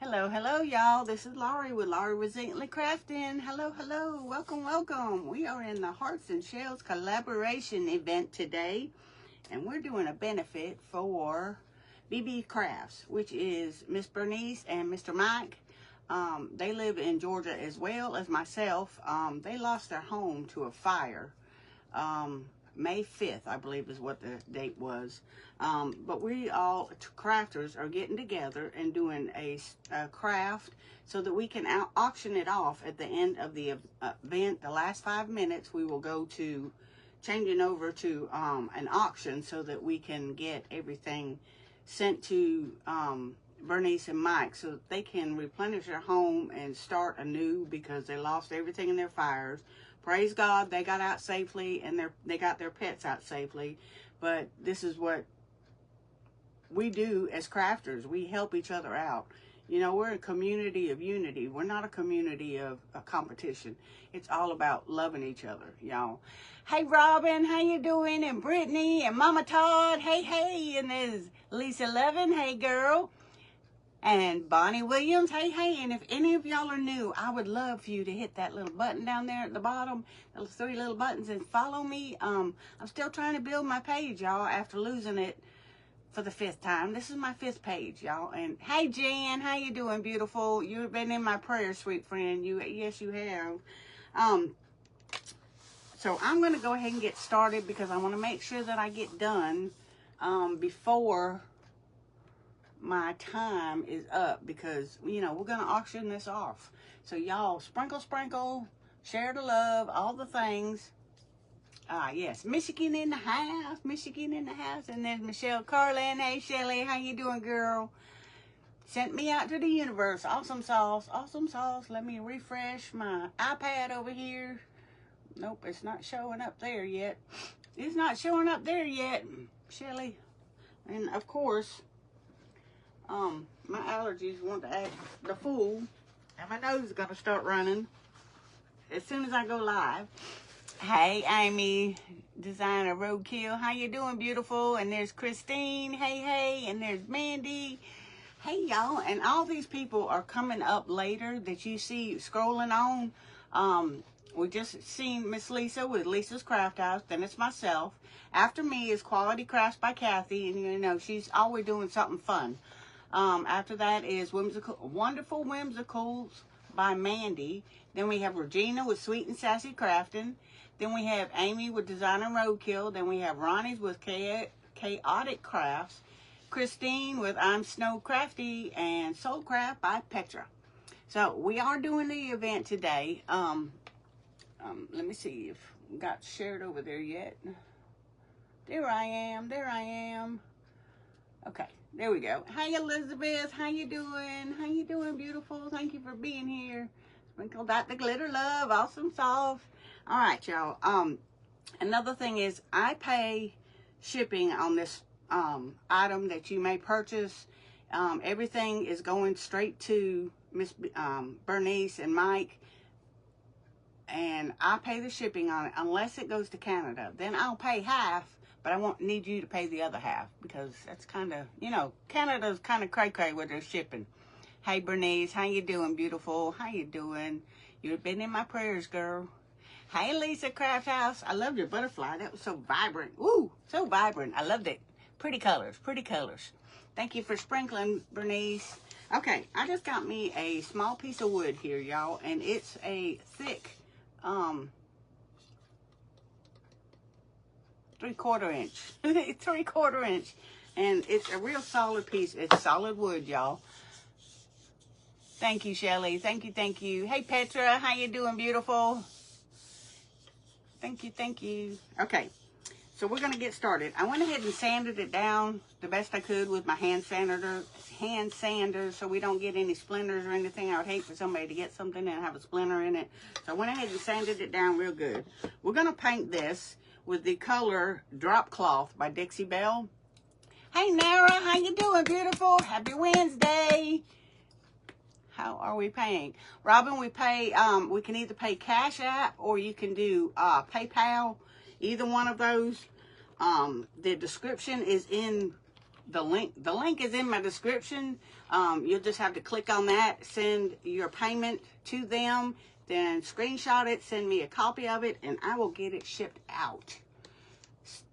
Hello, y'all. This is Laurie with Laurie Resiliently Crafting. Hello. Welcome. We are in the Hearts and Shells collaboration event today, and we're doing a benefit for BB Crafts, which is Miss Bernice and Mr. Mike. They live in Georgia as well as myself. They lost their home to a fire. May 5th, I believe is what the date was. But we all crafters are getting together and doing a craft so that we can auction it off at the end of the event. The last 5 minutes, we will go to changing over to an auction so that we can get everything sent to Bernice and Mike so that they can replenish their home and start anew because they lost everything in their fires. Praise God, they got out safely and they got their pets out safely. But this is what we do as crafters. We help each other out. You know, we're a community of unity. We're not a community of competition. It's all about loving each other, y'all. Hey, Robin, how you doing? And Brittany and Mama Todd, hey. And there's Lisa Levin, hey, girl. And Bonnie Williams, hey. And if any of y'all are new, I would love for you to hit that little button down there at the bottom, those 3 little buttons, and follow me. I'm still trying to build my page, y'all, after losing it for the 5th time. This is my 5th page, y'all. And hey, Jan, how you doing, beautiful? You've been in my prayer, sweet friend. Yes, you have. So I'm going to go ahead and get started because I want to make sure that I get done before my time is up, because you know we're gonna auction this off. So y'all sprinkle, share the love, all the things. Yes, Michigan in the house, and there's Michelle Carlin. Hey, Shelly, how you doing, girl? Sent me out to the universe. Awesome sauce. Let me refresh my iPad over here. Nope, it's not showing up there yet. Shelly. And of course, my allergies want to act the fool, and my nose is going to start running as soon as I go live. Hey, Amy, Designer Roadkill, how you doing, beautiful? And there's Christine, hey, and there's Mandy. Hey, y'all, and all these people are coming up later that you see scrolling on. We just seen Miss Lisa with Lisa's Craft House, then it's myself. After me is Quality Crafts by Kathy, and you know, she's always doing something fun. After that is Wonderful Whimsicals by Mandy. Then we have Regina with Sweet and Sassy Crafting. Then we have Amy with Designer Roadkill. Then we have Ronnie's with Chaotic Crafts. Christine with I'm Snow Crafty, and Soul Craft by Petra. So we are doing the event today. Let me see if we got shared over there yet. There I am. Okay, there we go. Hey, Elizabeth, how you doing, beautiful? Thank you for being here. Sprinkled out the glitter love, awesome sauce. All right, y'all. Another thing is I pay shipping on this item that you may purchase. Everything is going straight to Miss Bernice and Mike, and I pay the shipping on it unless it goes to Canada. Then I'll pay half. But I won't need you to pay the other half because that's kind of, you know, Canada's kind of cray-cray with their shipping. Hey, Bernice, how you doing, beautiful? How you doing? You've been in my prayers, girl. Hey, Lisa Craft House. I loved your butterfly. That was so vibrant. Woo, so vibrant. I loved it. Pretty colors. Thank you for sprinkling, Bernice. Okay, I just got me a small piece of wood here, y'all, and it's a thick, 3/4 inch. 3/4 inch. And it's a real solid piece. It's solid wood, y'all. Thank you, Shelly. Thank you. Hey, Petra. How you doing, beautiful? Thank you. Okay. So we're going to get started. I went ahead and sanded it down the best I could with my hand sander so we don't get any splinters or anything. I would hate for somebody to get something and have a splinter in it. So I went ahead and sanded it down real good. We're going to paint this with the color Drop Cloth by Dixie Belle. Hey, Nara, how you doing, beautiful? Happy Wednesday. How are we paying? Robin, we pay, we can either pay Cash App or you can do PayPal. Either one of those. The description is in the link. The link is in my description. You'll just have to click on that, send your payment to them, then screenshot it, send me a copy of it, and I will get it shipped out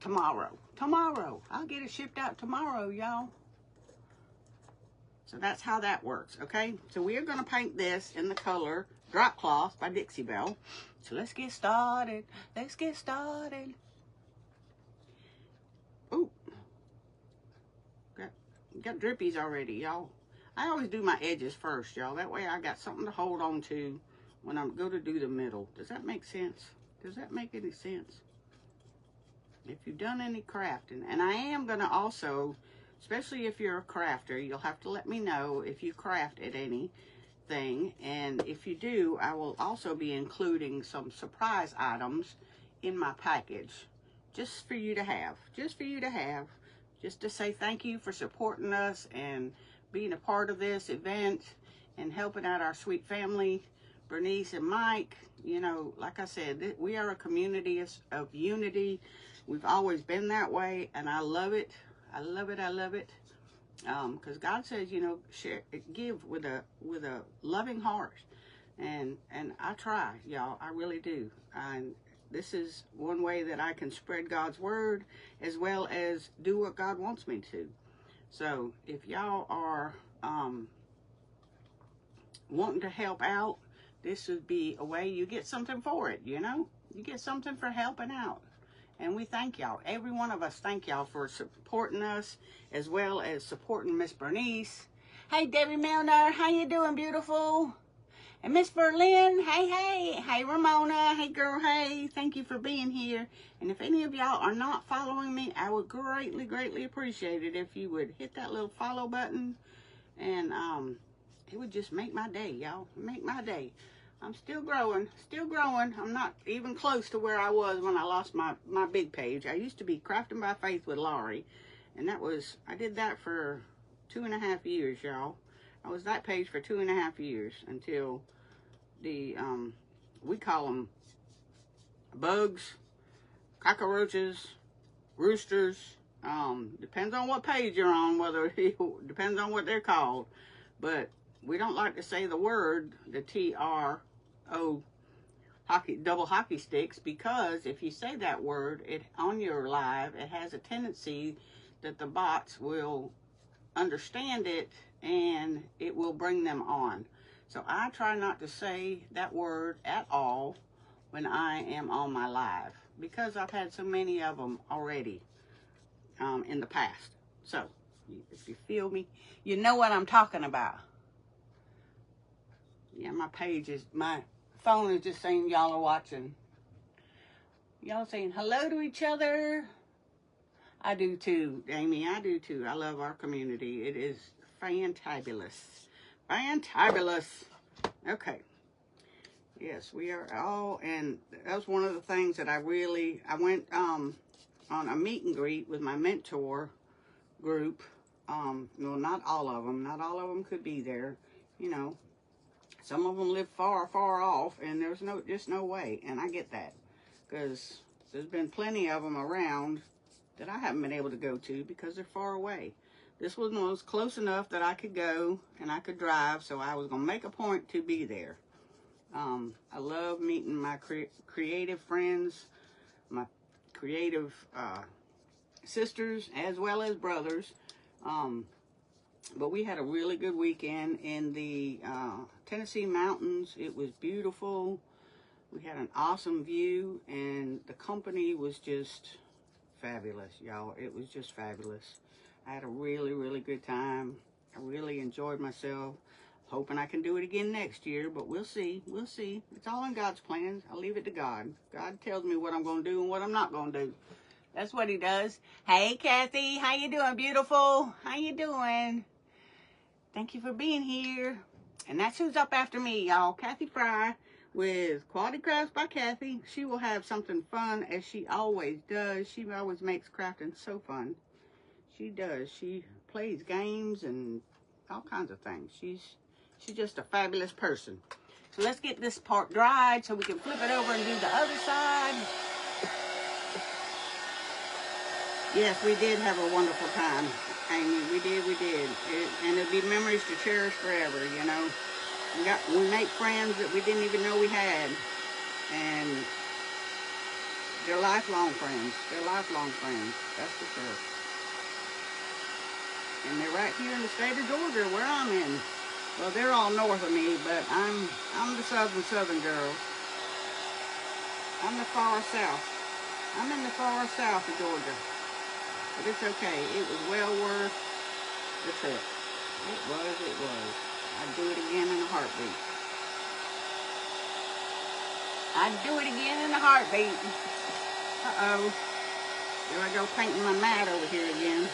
tomorrow. I'll get it shipped out tomorrow, y'all. So that's how that works, okay? So we are going to paint this in the color Drop Cloth by Dixie Belle. So let's get started. Let's get started. Ooh. Got drippies already, y'all. I always do my edges first, y'all. That way I got something to hold on to when I go to do the middle. Does that make sense? Does that make any sense? If you've done any crafting, and I am going to also, especially if you're a crafter, you'll have to let me know if you craft at anything. And if you do, I will also be including some surprise items in my package just for you to have. Just for you to have. Just to say thank you for supporting us and being a part of this event and helping out our sweet family, Bernice and Mike. You know, like I said, we are a community of unity. We've always been that way, and I love it. I love it. I love it. Because God says, you know, share, give with a loving heart, and I try, y'all. I really do. And this is one way that I can spread God's word as well as do what God wants me to. So if y'all are wanting to help out, this would be a way you get something for it, you know? You get something for helping out. And we thank y'all. Every one of us thank y'all for supporting us as well as supporting Miss Bernice. Hey, Debbie Milner, how you doing, beautiful? And Miss Berlin, hey. Hey, Ramona, hey, girl, hey. Thank you for being here. And if any of y'all are not following me, I would greatly appreciate it if you would hit that little follow button. And it would just make my day, y'all. Make my day. I'm still growing. I'm not even close to where I was when I lost my big page. I used to be Crafting by Faith with Laurie. And I did that for 2.5 years, y'all. I was that page for 2.5 years until the, we call them bugs, cockroaches, roosters. Depends on what page you're on, depends on what they're called. But we don't like to say the word, the TRO, double hockey sticks, because if you say that word on your live, it has a tendency that the bots will understand it and it will bring them on. So I try not to say that word at all when I am on my live, because I've had so many of them already in the past. So if you feel me, you know what I'm talking about. Yeah, my phone is just saying y'all are watching. Y'all saying hello to each other. I do too, Amy. I do too. I love our community. It is fantabulous. Fantabulous. Okay. Yes, we are all, and that was one of the things that I went on a meet and greet with my mentor group. No, not all of them. Not all of them could be there. You know, some of them live far off, and there's just no way. And I get that, because there's been plenty of them around that I haven't been able to go to because they're far away. This one was close enough that I could go and I could drive, so I was going to make a point to be there. I love meeting my creative friends, my creative sisters as well as brothers. But we had a really good weekend in the Tennessee mountains. It was beautiful. We had an awesome view, and the company was just fabulous, y'all. It was just fabulous. I had a really good time. I really enjoyed myself. Hoping I can do it again next year, but we'll see. We'll see. It's all in God's plans. I'll leave it to God. God tells me what I'm going to do and what I'm not going to do. That's what he does. Hey, Kathy. How you doing, beautiful? How you doing? Thank you for being here. And that's who's up after me, y'all. Kathy Fry with Quality Crafts by Kathy. She will have something fun, as she always does. She always makes crafting so fun. She does. She plays games and all kinds of things. She's just a fabulous person. So let's get this part dried so we can flip it over and do the other side. Yes, we did have a wonderful time, Amy. We did. And it'll be memories to cherish forever, you know. We make friends that we didn't even know we had. And they're lifelong friends. That's for sure. And they're right here in the state of Georgia, where I'm in. Well, they're all north of me, but I'm the southern girl. I'm the far south. I'm in the far south of Georgia. But it's okay. It was well worth the trip. It was. I'd do it again in a heartbeat. Uh-oh. Here I go painting my mat over here again.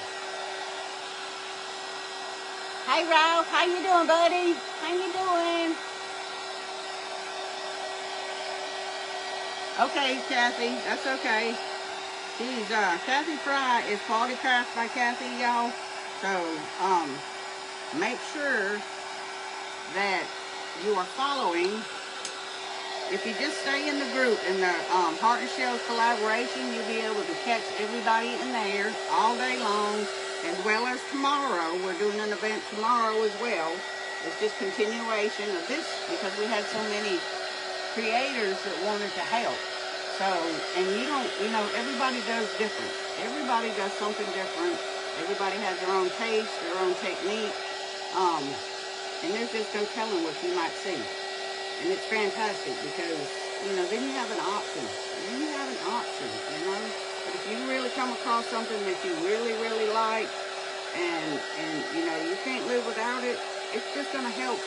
Hey, Ralph. How you doing, buddy? How you doing? Okay, Kathy. That's okay. She's, Kathy Fry is Quality Craft by Kathy, y'all. So, make sure that you are following. If you just stay in the group, in the Heart and Shells collaboration, you'll be able to catch everybody in there all day long, as well as tomorrow. We're doing an event tomorrow as well. It's just continuation of this, because we had so many creators that wanted to help. So, and you know, everybody does different. Everybody does something different. Everybody has their own taste, their own technique. And there's just no telling what you might see. And it's fantastic because, you know, then you have an option. You know. But if you really come across something that you really, really like, and you know, you can't live without it, it's just going to help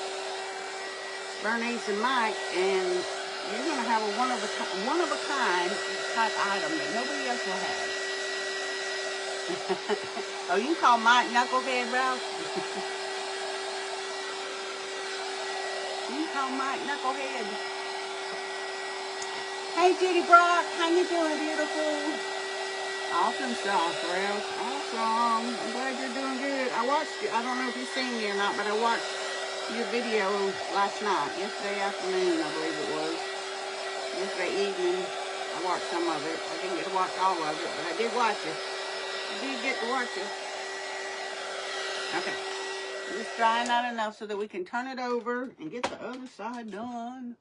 Bernice and Mike, and you're going to have a one-of-a-kind type item that nobody else will have. Oh, you call Mike Knucklehead, Ralph? You call Mike Knucklehead. Hey, Judy Brock, how you doing, beautiful? Awesome stuff, Ralph. Awesome. I'm glad you're doing good. I watched you. I don't know if you've seen me or not, but I watched your video last night, yesterday afternoon, I believe it was. Yesterday evening, I watched some of it. I didn't get to watch all of it, but I did watch it. I did get to watch it. Okay. Just drying out enough so that we can turn it over and get the other side done.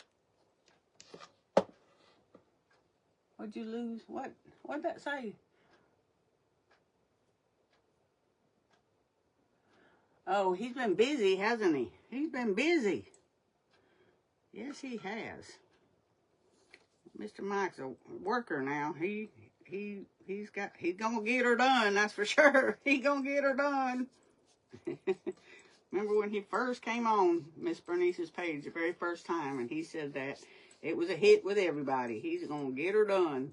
What'd you lose? What'd that say? Oh, he's been busy, hasn't he? He's been busy. Yes, he has. Mr. Mike's a worker now. He's gonna get her done, that's for sure. He's gonna get her done. Remember when he first came on Miss Bernice's page the very first time, and he said that it was a hit with everybody. He's gonna get her done.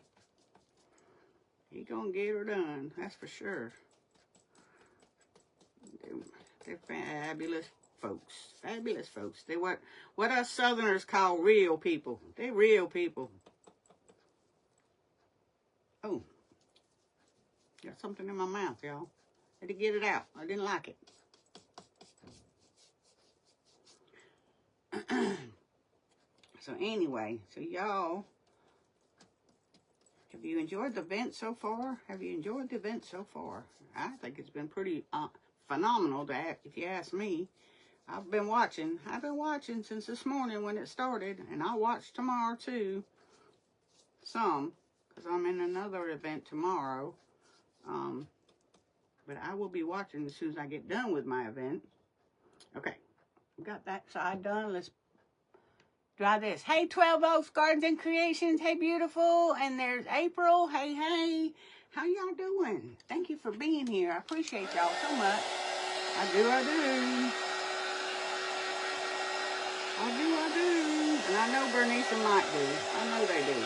He's gonna get her done, that's for sure. They're fabulous folks. Fabulous folks. They're what us Southerners call real people. They're real people. Oh, got something in my mouth, y'all. Had to get it out. I didn't like it. So anyway, so y'all, have you enjoyed the event so far? I think it's been pretty phenomenal, if you ask me. I've been watching since this morning when it started, and I'll watch tomorrow too. Some, because I'm in another event tomorrow. But I will be watching as soon as I get done with my event. Okay, got that side done. Let's dry this. Hey, 12 Oaks Gardens and Creations. Hey, beautiful. And there's April. Hey. How y'all doing? Thank you for being here. I appreciate y'all so much. I do. And I know Bernice and Mike do. I know they do.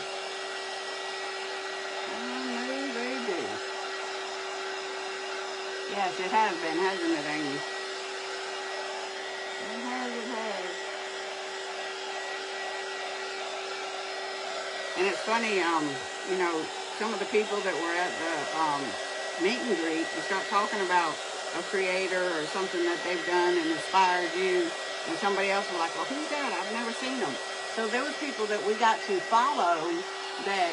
Yes, it has been, hasn't it, Amy? It has. And it's funny, you know, some of the people that were at the meet and greet, you start talking about a creator or something that they've done and inspired you, and somebody else was like, well, who's that? I've never seen them. So there were people that we got to follow that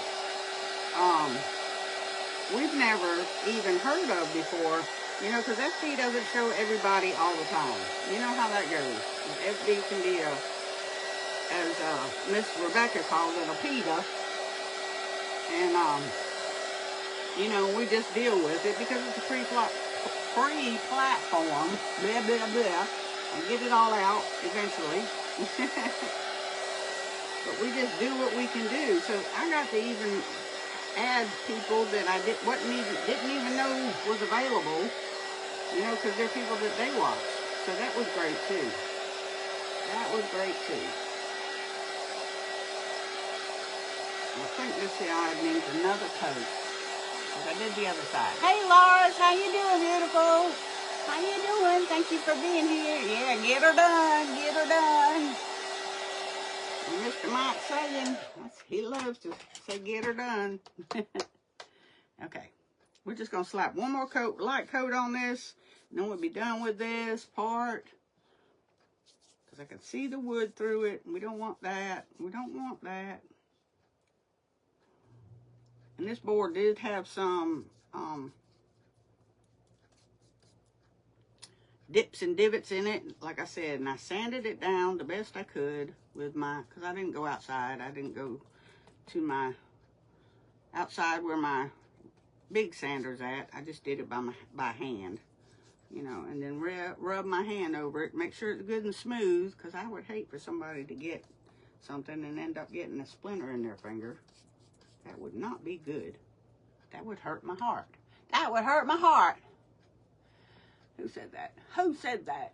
we've never even heard of before. You know, because FB doesn't show everybody all the time. You know how that goes. FB can be as Miss Rebecca calls it, a PETA. And, you know, we just deal with it because it's a free platform, blah, blah, blah, and get it all out eventually. But we just do what we can do. So I got to even add people that I didn't even know was available, you know, because they're people that they watch. So that was great too. That was great too. I think this side needs another coat, because I did the other side. Hey Lars, how you doing, beautiful? How you doing? Thank you for being here. Yeah, get her done, get her done. And Mr. Mike saying, he loves to say get her done. Okay, we're just going to slap one more coat, light coat on this, and then we'll be done with this part. Because I can see the wood through it, and we don't want that. We don't want that. And this board did have some dips and divots in it, like I said, and I sanded it down the best I could with my, because I didn't go outside. I didn't go to my outside where my big sander's at. I just did it by hand, you know, and then rub my hand over it, make sure it's good and smooth, because I would hate for somebody to get something and end up getting a splinter in their finger. That would not be good. That would hurt my heart. That would hurt my heart. Who said that? Who said that?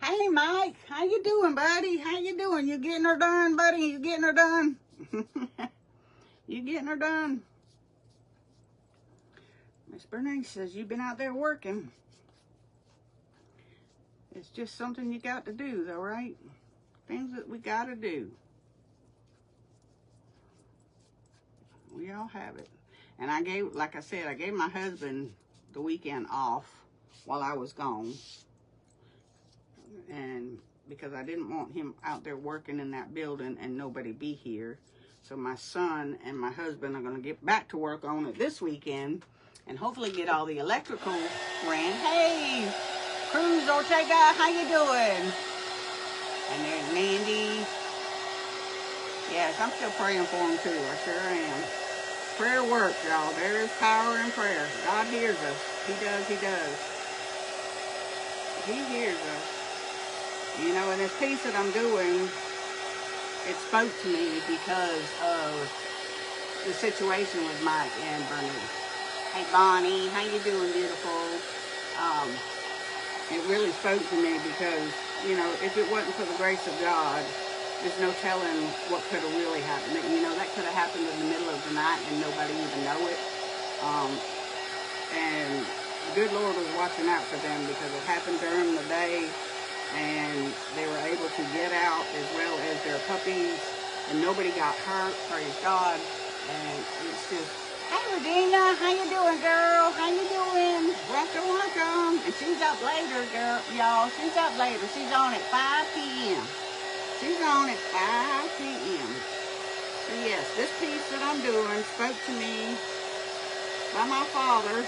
Hey, Mike. How you doing, buddy? How you doing? You getting her done, buddy? You getting her done? You getting her done? Miss Bernice says you've been out there working. It's just something you got to do, though, right? Things that we got to do. We all have it. And I gave, like I said, I gave my husband the weekend off while I was gone. And because I didn't want him out there working in that building and nobody be here. So my son and my husband are going to get back to work on it this weekend and hopefully get all the electrical ran. Hey, Cruz Ortega, how you doing? And there's Mandy. Yes, I'm still praying for him too. I sure am. Prayer works, y'all. There is power in prayer. God hears us. He does. He does. He hears us. You know, and this piece that I'm doing, it spoke to me because of the situation with Mike and Bernice. Hey, Bonnie. How you doing, beautiful? It really spoke to me because, you know, if it wasn't for the grace of God, there's no telling what could have really happened. You know, that could have happened in the middle of the night and nobody even know it. And the good Lord was watching out for them because it happened during the day and they were able to get out as well as their puppies and nobody got hurt, praise God. And it's just, hey, Regina, how you doing, girl? How you doing? Welcome, welcome. And she's up later, girl, y'all. She's up later. She's on at 5 p.m. She's on at 5 p.m. So yes, this piece that I'm doing spoke to me by my father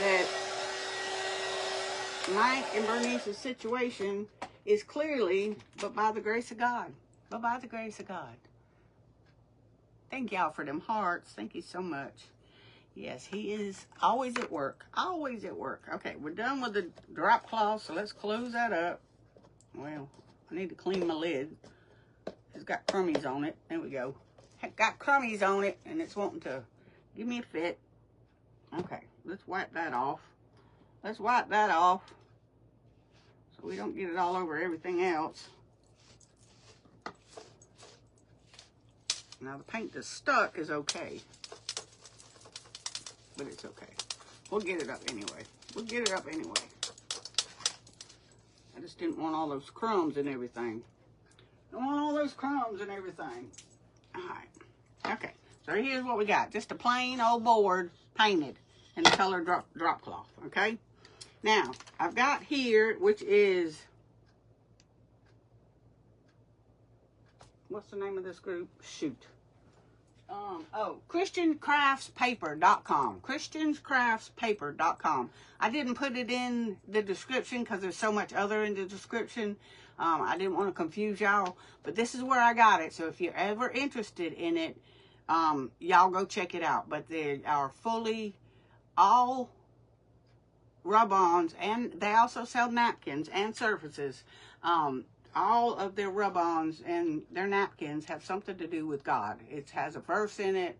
that Mike and Bernice's situation is clearly but by the grace of God. But by the grace of God. Thank y'all for them hearts. Thank you so much. Yes, he is always at work. Always at work. Okay, we're done with the drop cloth, so let's close that up. Well, I need to clean my lid. It's got crummies on it. There we go. It got crummies on it, and it's wanting to give me a fit. Okay, let's wipe that off. Let's wipe that off so we don't get it all over everything else. Now, the paint that's stuck is okay. But it's okay. We'll get it up anyway. We'll get it up anyway. I just didn't want all those crumbs and everything. Don't want all those crumbs and everything. All right. Okay. So here's what we got. Just a plain old board painted in the color drop cloth. Okay. Now, I've got here, which is what's the name of this group? Shoot. ChristianCraftsPaper.com. ChristianCraftsPaper.com. I didn't put it in the description because there's so much other in the description. I didn't want to confuse y'all, but this is where I got it. So if you're ever interested in it, y'all go check it out. But they are fully all rub-ons, and they also sell napkins and surfaces. All of their rub-ons and their napkins have something to do with God. It has a verse in it.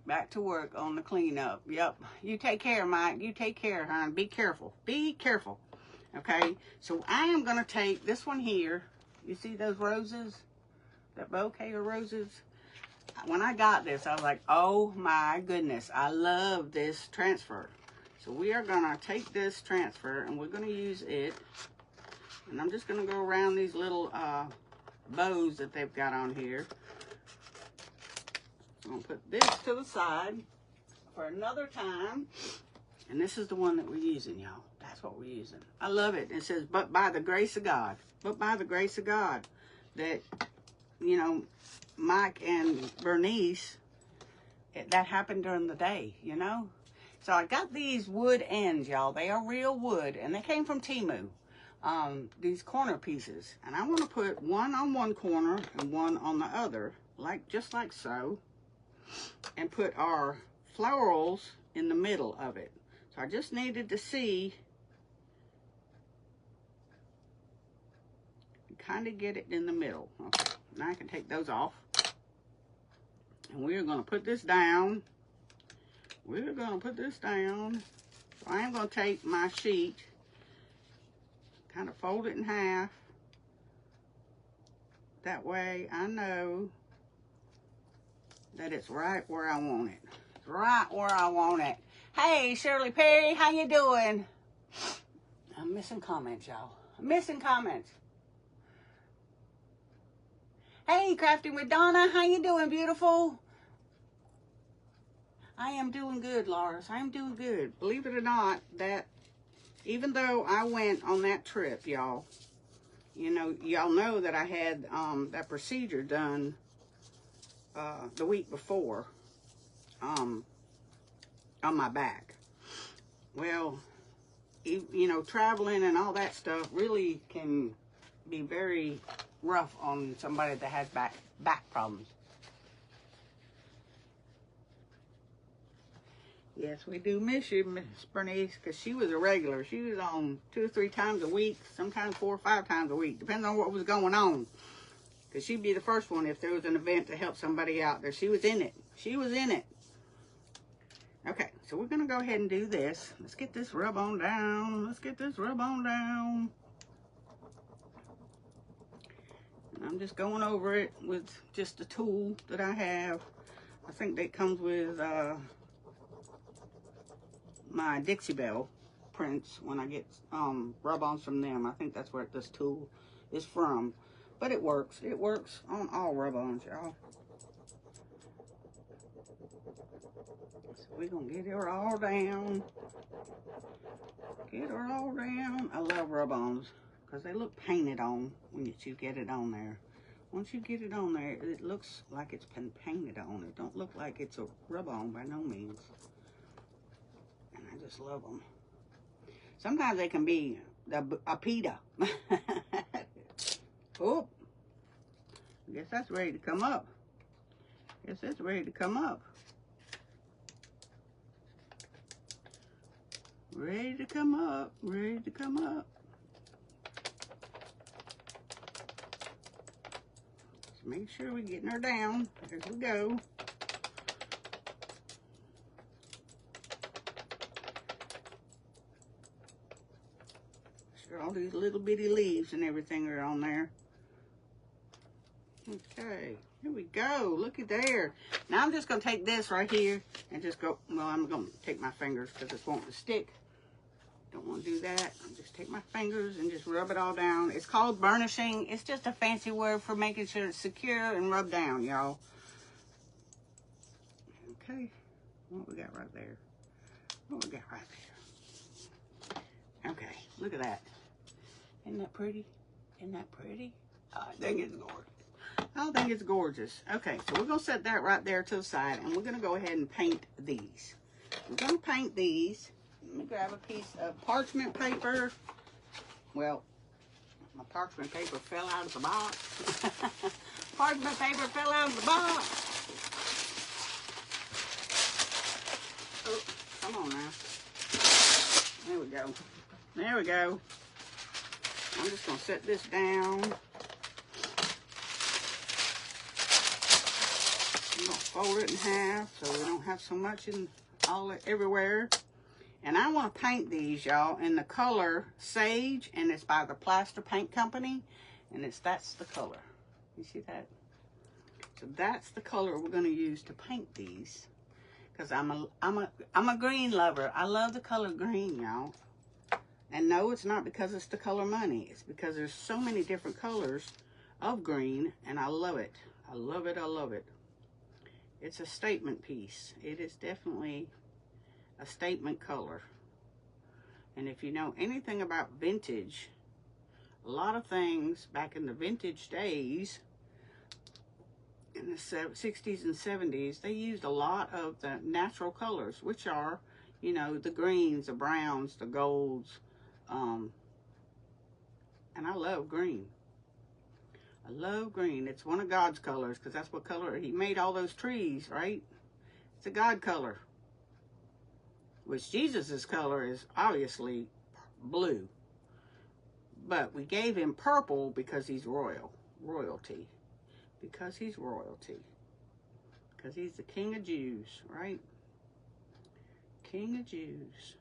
Back to work on the cleanup. Yep. You take care, Mike. You take care, hon. Be careful. Be careful. Okay? So I am going to take this one here. You see those roses? That bouquet of roses? When I got this, I was like, oh my goodness. I love this transfer. So we are going to take this transfer and we're going to use it. And I'm just going to go around these little bows that they've got on here. I'm going to put this to the side for another time. And this is the one that we're using, y'all. That's what we're using. I love it. It says, but by the grace of God. But by the grace of God. That, you know, Mike and Bernice, that happened during the day, you know. So I got these wood ends, y'all. They are real wood. And they came from Temu. These corner pieces, and I want to put one on one corner and one on the other, just like so, and put our florals in the middle of it. So I just needed to see, kind of get it in the middle. Okay, now I can take those off, and we're going to put this down. We're going to put this down. So I am going to take my sheet, kind of fold it in half. That way I know that it's right where I want it. It's right where I want it. Hey, Shirley Perry, how you doing? I'm missing comments, y'all. I'm missing comments. Hey, Crafting with Donna, how you doing, beautiful? I am doing good, Lars. I am doing good. Believe it or not, that even though I went on that trip, y'all, you know, y'all know that I had that procedure done the week before on my back. Well, you know, traveling and all that stuff really can be very rough on somebody that has back problems. Yes, we do miss you, Miss Bernice, because she was a regular. She was on 2 or 3 times a week, sometimes 4 or 5 times a week, depending on what was going on. Because she'd be the first one if there was an event to help somebody out there. She was in it. She was in it. Okay, so we're going to go ahead and do this. Let's get this rub on down. Let's get this rub on down. And I'm just going over it with just a tool that I have. I think that comes with my Dixie Belle prints when I get rub-ons from them. I think that's where this tool is from. But it works. It works on all rub-ons, y'all. So we're going to get her all down. Get her all down. I love rub-ons because they look painted on when you get it on there. Once you get it on there, it looks like it's been painted on. It don't look like it's a rub-on by no means. I just love them. Sometimes they can be a pita. Oh, I guess that's ready to come up. Guess that's ready to come up. Ready to come up. Ready to come up. Just make sure we're getting her down as we go. All these little bitty leaves and everything are on there. Okay, here we go. Looky there. Now I'm just going to take this right here and just go, well, I'm going to take my fingers because it's wanting to stick. Don't want to do that. I'll just take my fingers and just rub it all down. It's called burnishing. It's just a fancy word for making sure it's secure and rubbed down, y'all. Okay, what we got right there? What we got right there? Okay, look at that. Isn't that pretty? Isn't that pretty? I think it's gorgeous. I think it's gorgeous. Okay, so we're going to set that right there to the side, and we're going to go ahead and paint these. We're going to paint these. Let me grab a piece of parchment paper. Well, my parchment paper fell out of the box. Parchment paper fell out of the box. Oh, come on now. There we go. There we go. I'm just going to set this down. I'm going to fold it in half so we don't have so much in everywhere. And I want to paint these, y'all, in the color Sage, and it's by the Plaster Paint Company, and that's the color. You see that? So that's the color we're going to use to paint these, because I'm a green lover. I love the color green, y'all. And no, it's not because it's the color money. It's because there's so many different colors of green, and I love it. I love it. I love it. It's a statement piece. It is definitely a statement color. And if you know anything about vintage, a lot of things back in the vintage days, in the 60s and 70s, they used a lot of the natural colors, which are, you know, the greens, the browns, the golds, and I love green. I love green. It's one of God's colors, because that's what color he made all those trees, right? It's a God color. Which Jesus's color is obviously blue. But we gave him purple because he's royalty. Because he's royalty. Because he's the King of Jews, right? King of Jews.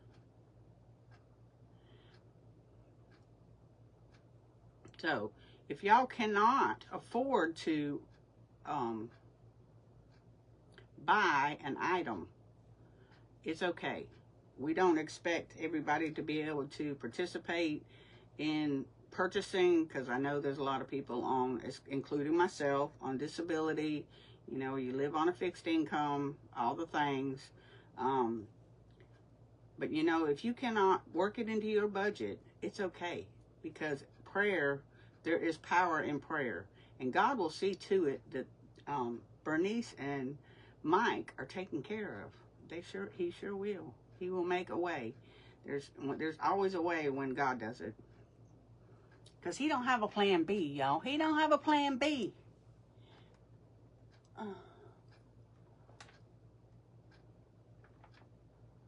So, if y'all cannot afford to buy an item, it's okay. We don't expect everybody to be able to participate in purchasing, because I know there's a lot of people on, including myself, on disability. You know, you live on a fixed income, all the things. But you know, if you cannot work it into your budget, it's okay, because prayer, there is power in prayer, and God will see to it that Bernice and Mike are taken care of. He sure will. He will make a way. There's always a way when God does it. Because he don't have a plan B, y'all. He don't have a plan B.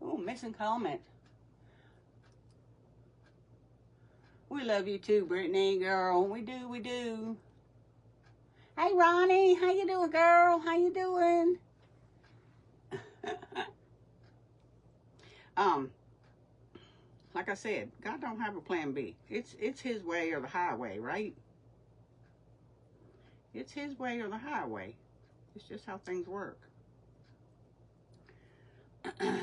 Oh, missing comment. We love you too, Brittany, girl. We do, we do. Hey, Ronnie. How you doing, girl? How you doing? Like I said, God don't have a plan B. It's his way or the highway, right? It's his way or the highway. It's just how things work. But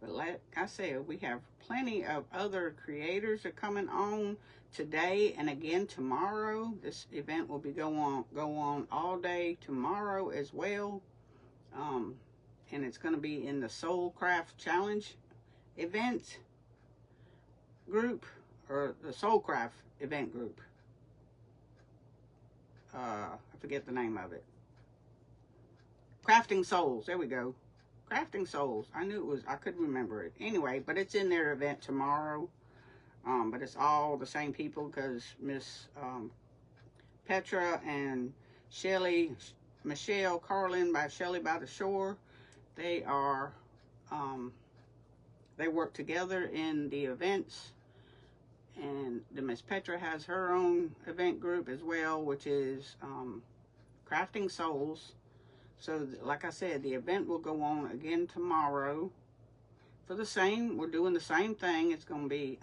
like I said, we have plenty of other creators are coming on today and again tomorrow. This event will be go on all day tomorrow as well. And it's going to be in the Soul Craft Challenge event group, or the Soul Craft event group. I forget the name of it. Crafting Souls. There we go. Crafting Souls. I knew it was, I couldn't remember it. Anyway, but it's in their event tomorrow. But it's all the same people, because Miss Petra and Shelly, Michelle Carlin by Shelly by the Shore, they are, they work together in the events. And the Miss Petra has her own event group as well, which is Crafting Souls. So, like I said, the event will go on again tomorrow. For the same, we're doing the same thing. It's going to be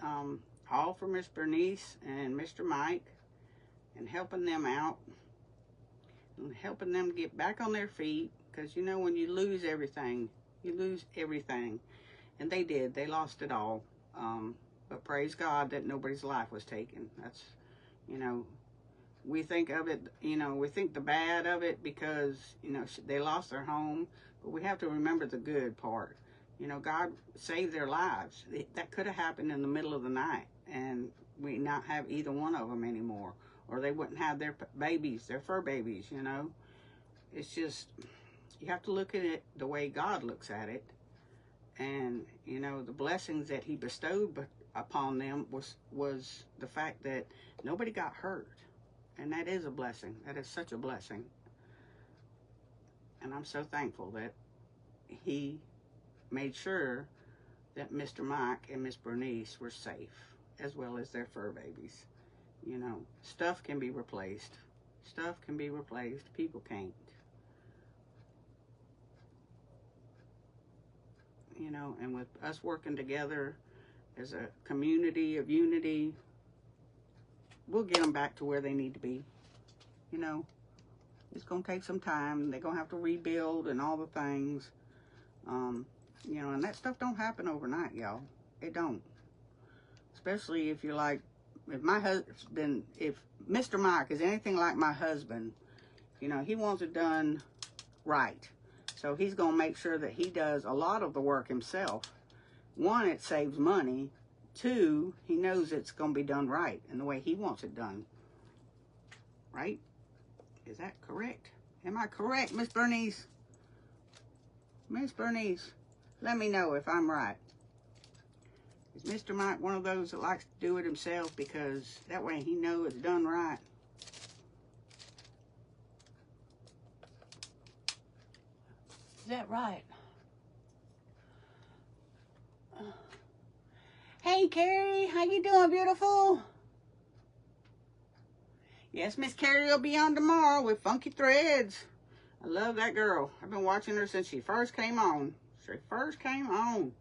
all for Miss Bernice and Mr. Mike, and helping them out, and helping them get back on their feet. Because, you know, when you lose everything, you lose everything. And they did. They lost it all. But praise God that nobody's life was taken. That's, you know, we think of it, you know, we think the bad of it because, you know, they lost their home. But we have to remember the good part. You know, God saved their lives. That could have happened in the middle of the night, and we not have either one of them anymore. or they wouldn't have their babies, their fur babies, you know. It's just, you have to look at it the way God looks at it. And, you know, the blessings that he bestowed upon them was the fact that nobody got hurt. And that is a blessing. That is such a blessing. And I'm so thankful that he made sure that Mr. Mike and Miss Bernice were safe, as well as their fur babies. You know, stuff can be replaced. Stuff can be replaced. People can't. You know, and with us working together as a community of unity, we'll get them back to where they need to be. You know, it's going to take some time. They're going to have to rebuild and all the things. You know, and that stuff don't happen overnight, y'all. It don't. Especially if you're like, if my husband, if Mr. Mike is anything like my husband, you know, he wants it done right. So he's going to make sure that he does a lot of the work himself. One, it saves money. Two, he knows it's going to be done right and the way he wants it done. Right? Is that correct? Am I correct, Miss Bernice? Miss Bernice, let me know if I'm right. Is Mr. Mike one of those that likes to do it himself because that way he knows it's done right? Is that right? Hey, Carrie, how you doing, beautiful? Yes, Miss Carrie will be on tomorrow with Funky Threads. I love that girl. I've been watching her since she first came on. She first came on.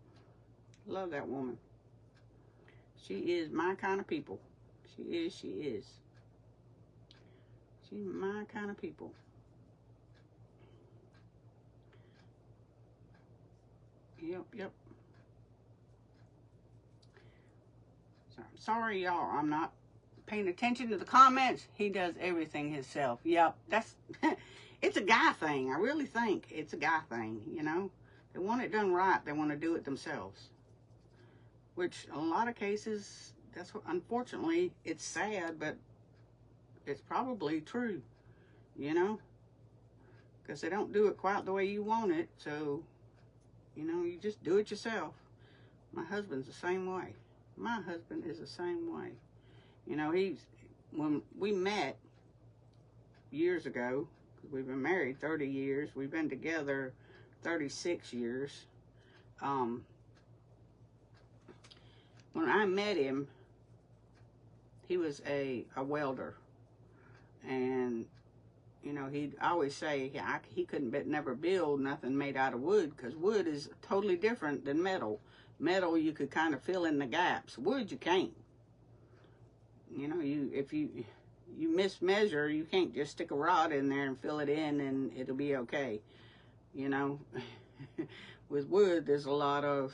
Love that woman. She is my kind of people. She is, she is. She's my kind of people. Yep. So, I'm sorry, y'all. I'm not paying attention to the comments. He does everything himself. Yep, that's... It's a guy thing. I really think it's a guy thing, you know. They want it done right. They want to do it themselves. Which, in a lot of cases, that's what, unfortunately, it's sad, but it's probably true, you know. Because they don't do it quite the way you want it, so, you know, you just do it yourself. My husband's the same way. My husband is the same way. You know, when we met years ago, we've been married 30 years, we've been together 36 years. When I met him, he was a welder. And, you know, he'd always say he couldn't never build nothing made out of wood, because wood is totally different than metal. Metal, you could kind of fill in the gaps. Wood, you can't. You know, if you mismeasure, you can't just stick a rod in there and fill it in and it'll be okay. You know, with wood, there's a lot of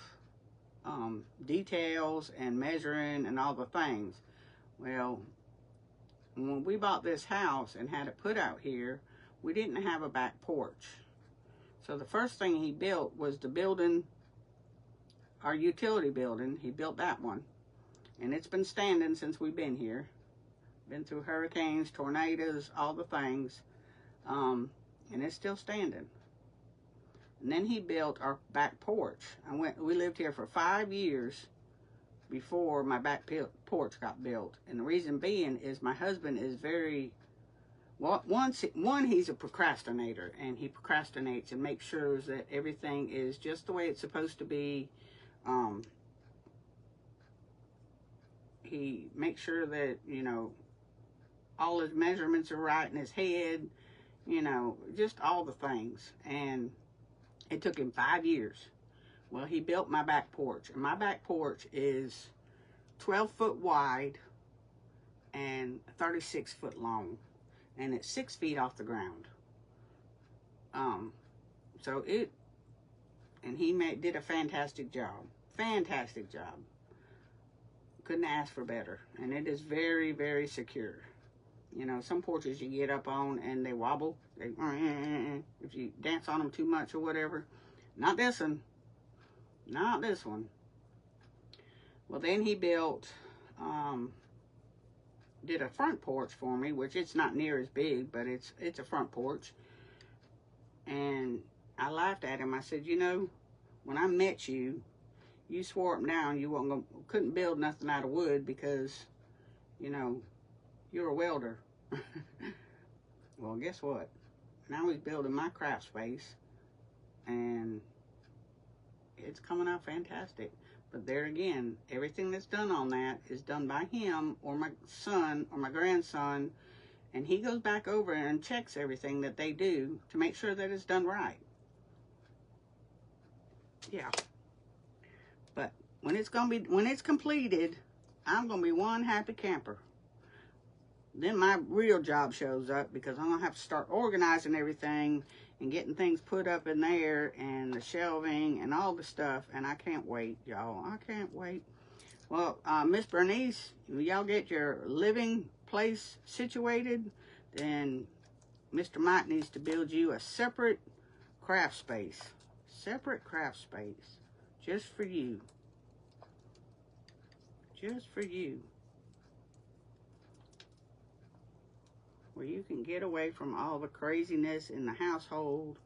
details and measuring and all the things. Well, when we bought this house and had it put out here, we didn't have a back porch. So the first thing he built was the building, our utility building. He built that one. And it's been standing since we've been here. Been through hurricanes, tornadoes, all the things. And it's still standing. And then he built our back porch. We lived here for 5 years before my back porch got built. And the reason being is my husband is very, well, one, he's a procrastinator. And he procrastinates and makes sure that everything is just the way it's supposed to be. He makes sure that, you know, all his measurements are right in his head, you know, just all the things. And it took him 5 years. Well, he built my back porch. And my back porch is 12 foot wide and 36 foot long. And it's 6 feet off the ground. And he did a fantastic job. Fantastic job. Couldn't ask for better. And it is very, very secure. You know, some porches you get up on and they wobble. If you dance on them too much or whatever. Not this one. Not this one. Well, then he built did a front porch for me, which it's not near as big, but it's a front porch. And I laughed at him. I said, you know, when I met you, you swore up down you couldn't build nothing out of wood because, you know, you're a welder. Well, guess what? Now he's building my craft space, and it's coming out fantastic. But there again, everything that's done on that is done by him or my son or my grandson, and he goes back over and checks everything that they do to make sure that it's done right. Yeah. But when it's completed, I'm gonna be one happy camper. Then my real job shows up, because I'm gonna have to start organizing everything and getting things put up in there and the shelving and all the stuff. And I can't wait, y'all. I can't wait. Well, Miss Bernice, y'all get your living place situated, then Mr. Mike needs to build you a separate craft space. Separate craft space. Just for you. Just for you. Where you can get away from all the craziness in the household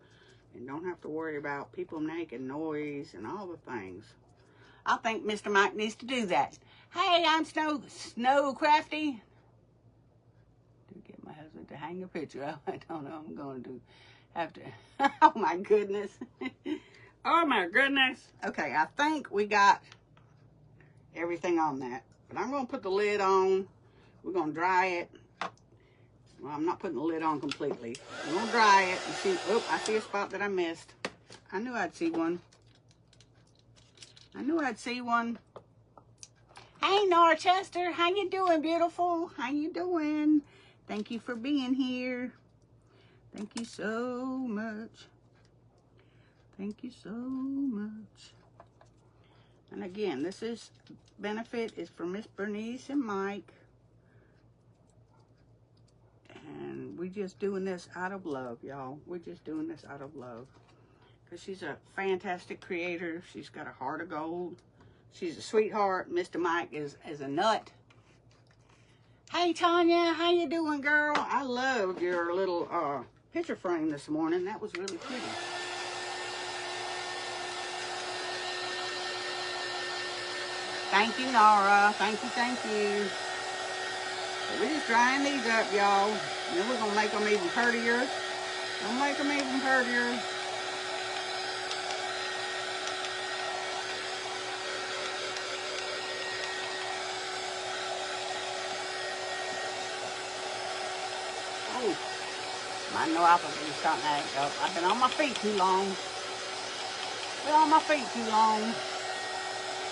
and don't have to worry about people making noise and all the things. I think Mr. Mike needs to do that. Hey, I'm Snow Crafty. To get my husband to hang a picture. I don't know. I'm going to have to. Oh my goodness. Oh my goodness. Okay, I think we got everything on that. But I'm going to put the lid on. We're going to dry it. Well, I'm not putting the lid on completely. I'm going to dry it and see. Oh, I see a spot that I missed. I knew I'd see one. I knew I'd see one. Hey, Norchester. How you doing, beautiful? How you doing? Thank you for being here. Thank you so much. Thank you so much. And again, this is benefit is for Miss Bernice and Mike. And we're just doing this out of love, y'all. We're just doing this out of love. Because she's a fantastic creator. She's got a heart of gold. She's a sweetheart. Mr. Mike is a nut. Hey, Tanya. How you doing, girl? I loved your little picture frame this morning. That was really pretty. Thank you, Nora. Thank you, thank you. We're just drying these up, y'all. Then we're going to make them even prettier. We'll make them even prettier. Oh, my neuropathy is starting to act up. I've been on my feet too long. Been on my feet too long.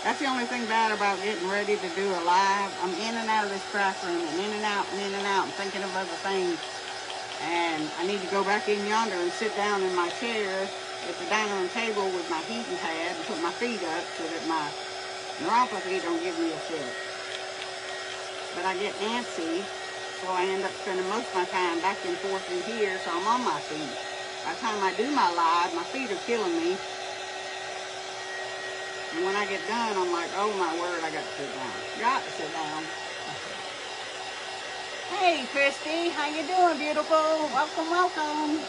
That's the only thing bad about getting ready to do a live. I'm in and out of this craft room and in and out and thinking of other things. And I need to go back in yonder and sit down in my chair at the dining room table with my heating pad and put my feet up so that my neuropathy don't give me a fit. But I get antsy, so I end up spending most of my time back and forth in here, so I'm on my feet. By the time I do my live, my feet are killing me. And when I get done, I'm like, oh my word, I got to sit down. Got to sit down. Hey, Christy, how you doing, beautiful? Welcome, welcome.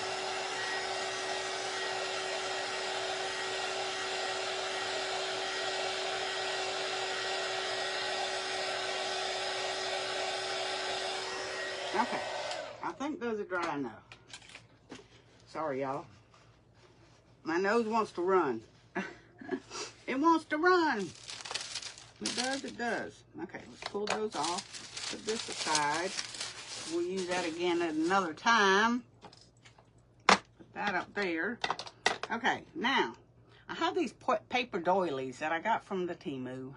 Okay, I think those are dry enough. Sorry, y'all. My nose wants to run. It wants to run. It does, it does. Okay, let's pull those off. Put this aside. We'll use that again at another time. Put that up there. Okay, now, I have these paper doilies that I got from the Temu.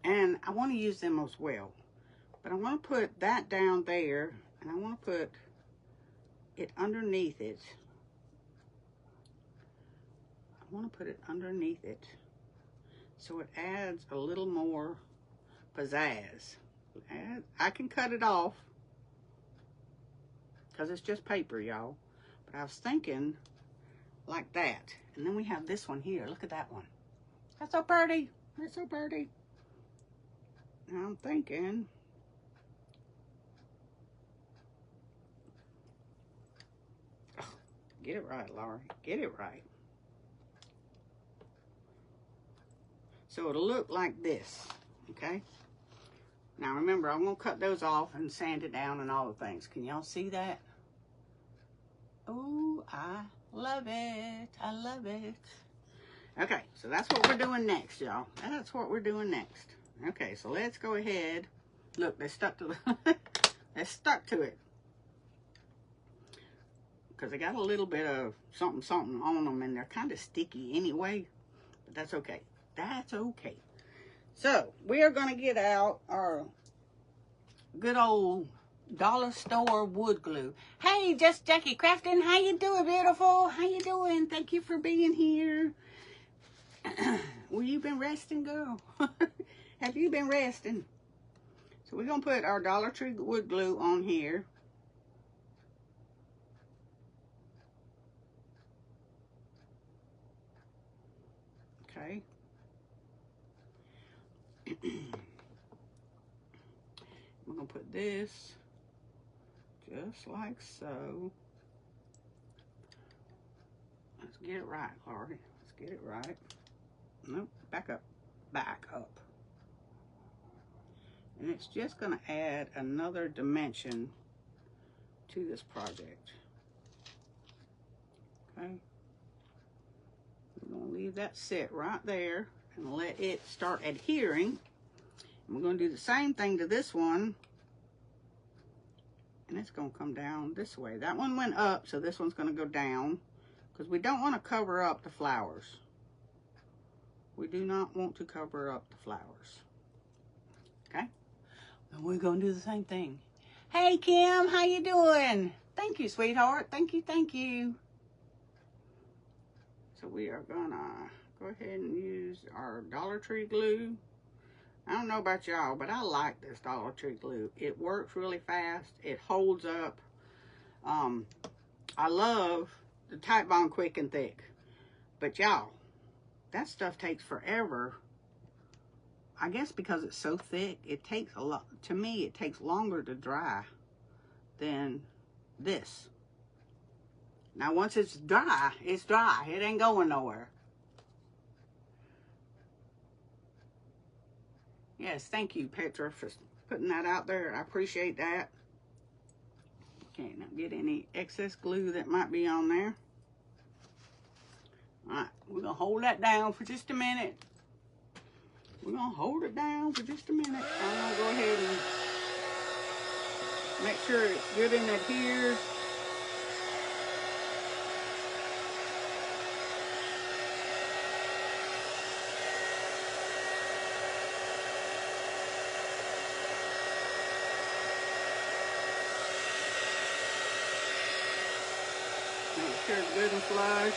And I want to use them as well. But I want to put that down there, and I want to put it underneath it. I want to put it underneath it so it adds a little more pizzazz. I can cut it off because it's just paper, y'all. But I was thinking like that. And then we have this one here. Look at that one. That's so pretty. That's so pretty. I'm thinking, oh, get it right, Laurie, get it right. So it'll look like this, okay? Now remember, I'm gonna cut those off and sand it down and all the things. Can y'all see that? Oh, I love it, I love it. Okay, so that's what we're doing next, y'all. That's what we're doing next. Okay, so let's go ahead. Look, they stuck to the, they stuck to it. Because they got a little bit of something on them and they're kind of sticky anyway. But that's okay. That's okay. So, we are going to get out our good old dollar store wood glue. Hey, Just Jackie Crafting, how you doing, beautiful? How you doing? Thank you for being here. Well, you been resting, girl? Have you been resting? So we're going to put our Dollar Tree wood glue on here. Okay. We're going to put this just like so. Let's get it right, Laurie. Let's get it right. Nope, back up. Back up. And it's just going to add another dimension to this project. Okay. We're going to leave that sit right there and let it start adhering. And we're going to do the same thing to this one. And it's going to come down this way. That one went up, so this one's going to go down. Because we don't want to cover up the flowers. We do not want to cover up the flowers. Okay? And we're going to do the same thing. Hey, Kim, how you doing? Thank you, sweetheart. Thank you, thank you. So we are going to go ahead and use our Dollar Tree glue. I don't know about y'all, but I like this Dollar Tree glue. It works really fast. It holds up. I love the Titebond Quick and Thick. But y'all, that stuff takes forever. I guess because it's so thick, it takes a lot. To me, it takes longer to dry than this. Now, once it's dry, it's dry. It ain't going nowhere. Yes, thank you, Petra, for putting that out there. I appreciate that. Okay, now get any excess glue that might be on there. All right, we're going to hold that down for just a minute. We're going to hold it down for just a minute. I'm going to go ahead and make sure it's good and adheres. Make sure it's good and flush.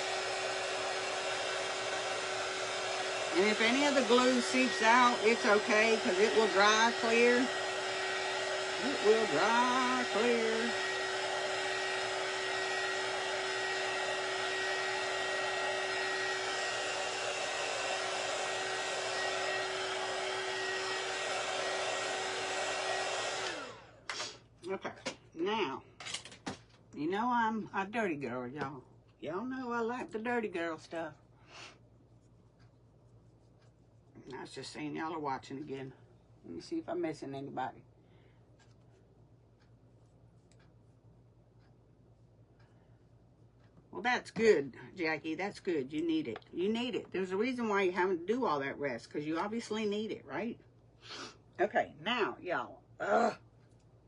And if any of the glue seeps out, it's okay because it will dry clear. It will dry clear. Okay, now, you know I'm a dirty girl, y'all. Y'all know I like the dirty girl stuff. I was just saying y'all are watching again. Let me see if I'm missing anybody. Well, that's good, Jackie. That's good. You need it. You need it. There's a reason why you having to do all that rest, because you obviously need it, right? Okay, now, y'all.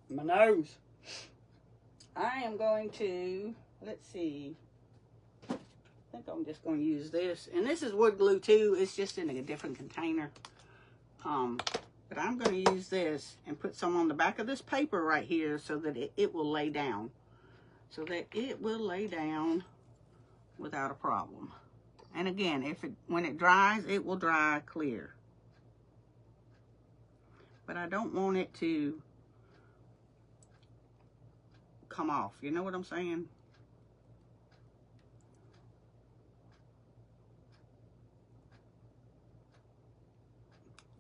My nose. I am going to, let's see. I think I'm just going to use this. And this is wood glue too. It's just in a different container. But I'm going to use this and put some on the back of this paper right here so that it will lay down. So that it will lay down without a problem. And again, when it dries, it will dry clear. But I don't want it to come off. You know what I'm saying?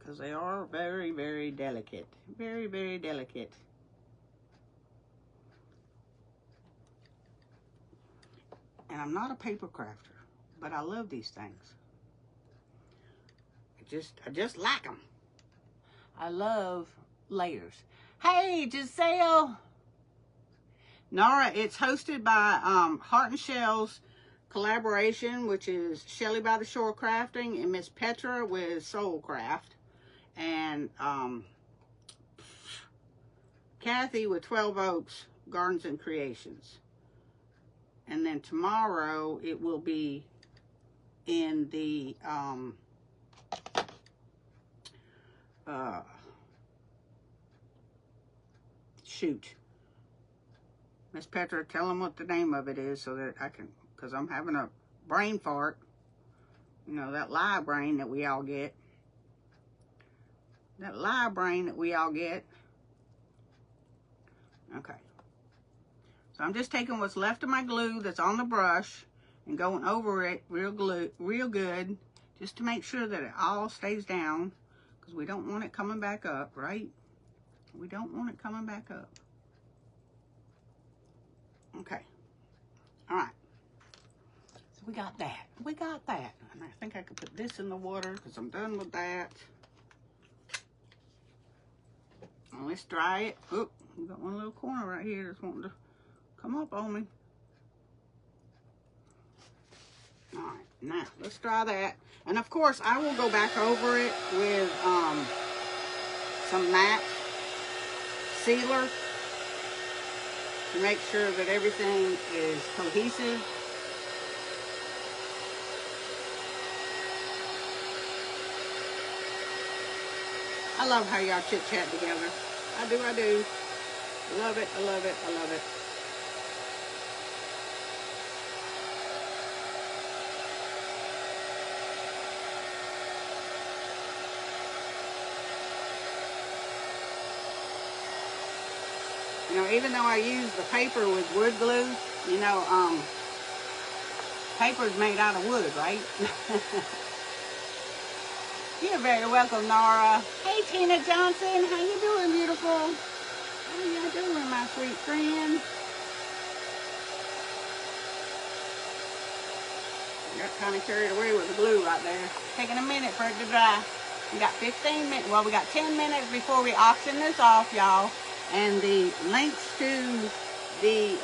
because they are very, very delicate. Very, very delicate. And I'm not a paper crafter, but I love these things. I just like them. I love layers. Hey, Giselle. Nara, it's hosted by Heart and Shell's collaboration, which is Shelly by the Shore Crafting and Miss Petra with Soul Craft. And Kathy with 12 Oaks Gardens and Creations. And then tomorrow it will be in the shoot. Miss Petra, tell them what the name of it is so that I can, because I'm having a brain fart. You know, that lie brain that we all get. That lie brain that we all get. Okay. So I'm just taking what's left of my glue that's on the brush and going over it real good, just to make sure that it all stays down, because we don't want it coming back up, right? We don't want it coming back up. Okay. All right. So we got that. We got that. And I think I could put this in the water because I'm done with that. And let's dry it. Oh, we got one little corner right here that's wanting to come up on me. All right. Now, let's dry that. And of course, I will go back over it with some matte sealer to make sure that everything is cohesive. I love how y'all chit chat together. I do. Love it, I love it, I love it. You know, even though I use the paper with wood glue, you know, paper's made out of wood, right? You're very welcome, Nora. Hey, Tina Johnson. How you doing, beautiful? How you doing, my sweet friend? Got kind of carried away with the glue right there. Taking a minute for it to dry. We got 15 minutes. Well, we got 10 minutes before we auction this off, y'all. And the links to the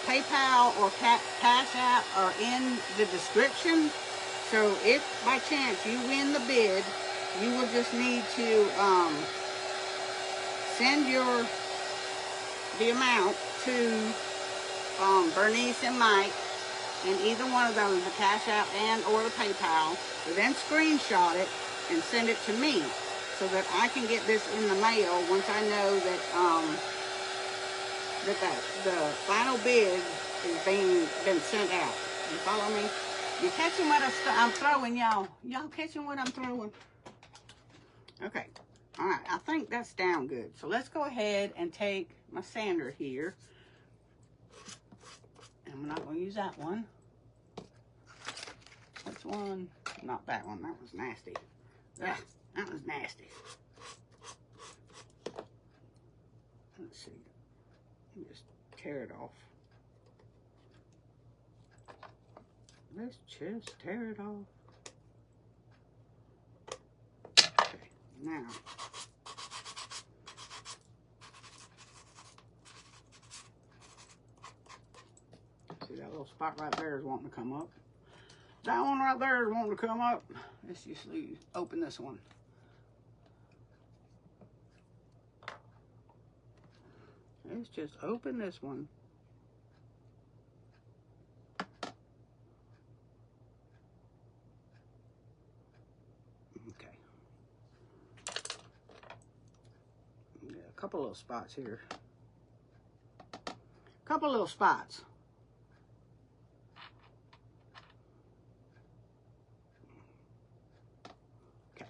PayPal or Cash App are in the description. So if by chance you win the bid, you will just need to send the amount to Bernice and Mike, and either one of those, the Cash App and or the PayPal, but then screenshot it and send it to me, so that I can get this in the mail once I know that the final bid is been sent out. You follow me? You catching what I'm throwing, y'all? Y'all catching what I'm throwing? Okay. All right. I think that's down good. So let's go ahead and take my sander here. And I'm not going to use that one. Which one? Not that one. That was nasty. Ugh, that was nasty. Let's see. Just tear it off. Let's just tear it off. Okay, now. See, that little spot right there is wanting to come up. That one right there is wanting to come up. Let's just open this one. Let's just open this one. Okay. Yeah, a couple little spots here. Couple little spots. Okay.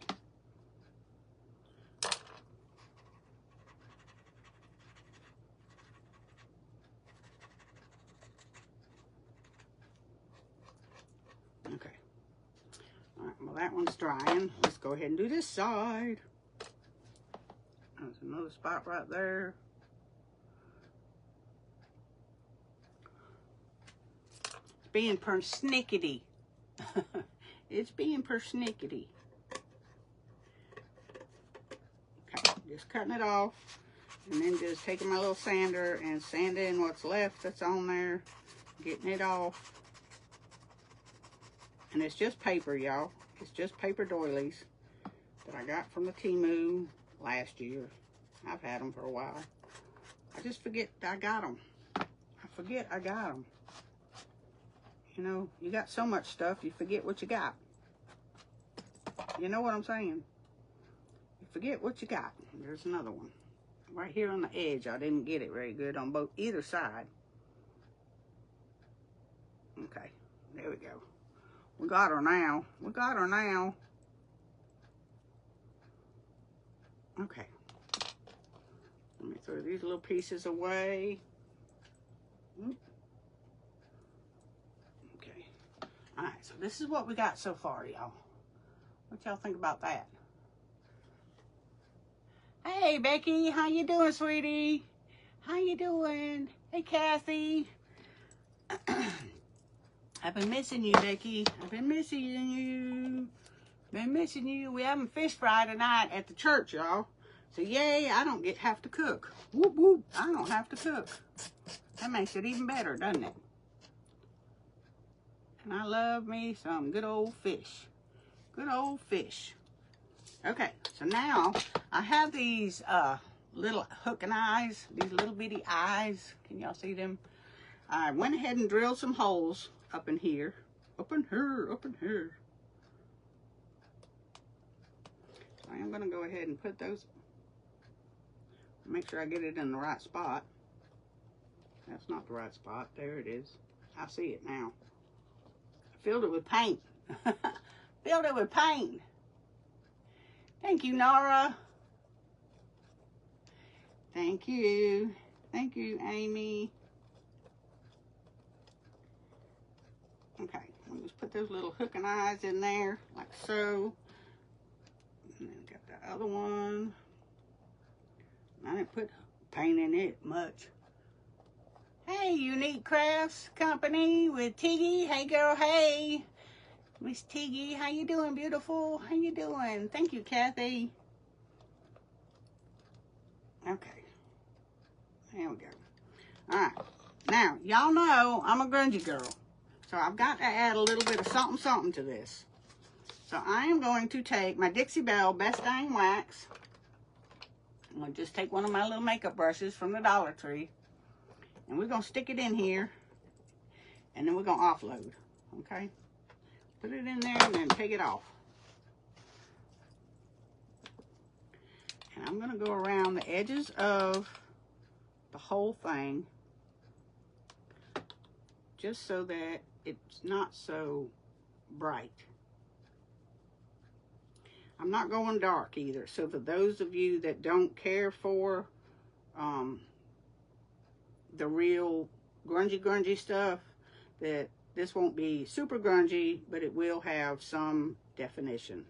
Okay. All right, I'm While that one's drying, let's go ahead and do this side. There's another spot right there. It's being persnickety. It's being persnickety. Okay, just cutting it off. And then just taking my little sander and sanding what's left that's on there. Getting it off. And it's just paper, y'all. It's just paper doilies that I got from the Temu last year. I've had them for a while. I just forget I got them. I forget I got them. You know, you got so much stuff, you forget what you got. You know what I'm saying? You forget what you got. There's another one. Right here on the edge. I didn't get it very good on either side. Okay, there we go. We got her now. We got her now. Okay. Let me throw these little pieces away. Okay. All right, so this is what we got so far, y'all. What y'all think about that? Hey, Becky, how you doing, sweetie? How you doing? Hey, Kathy. I've been missing you, Becky. I've been missing you. Been missing you. We having fish fry tonight at the church, y'all. So, yay, I don't have to cook. Whoop, whoop. I don't have to cook. That makes it even better, doesn't it? And I love me some good old fish. Good old fish. Okay, so now I have these little hooking eyes, these little bitty eyes. Can y'all see them? I went ahead and drilled some holes up in here. Up in here, up in here. So I am going to go ahead and put those, make sure I get it in the right spot. That's not the right spot. There it is. I see it now. I filled it with paint. Filled it with paint. Thank you, Nora. Thank you. Thank you, Amy. Okay, I'll just put those little hooking eyes in there, like so. And then got the other one. I didn't put paint in it much. Hey, Unique Crafts Company with Tiggy. Hey, girl, hey. Miss Tiggy, how you doing, beautiful? How you doing? Thank you, Kathy. Okay. There we go. All right. Now, y'all know I'm a grungy girl. So I've got to add a little bit of something, something to this. So I am going to take my Dixie Belle Best Dang Wax. I'm going to just take one of my little makeup brushes from the Dollar Tree. And we're going to stick it in here. And then we're going to offload. Okay? Put it in there and then take it off. And I'm going to go around the edges of the whole thing. Just so that it's not so bright. I'm not going dark either. So for those of you that don't care for the real grungy stuff, that this won't be super grungy, but it will have some definition.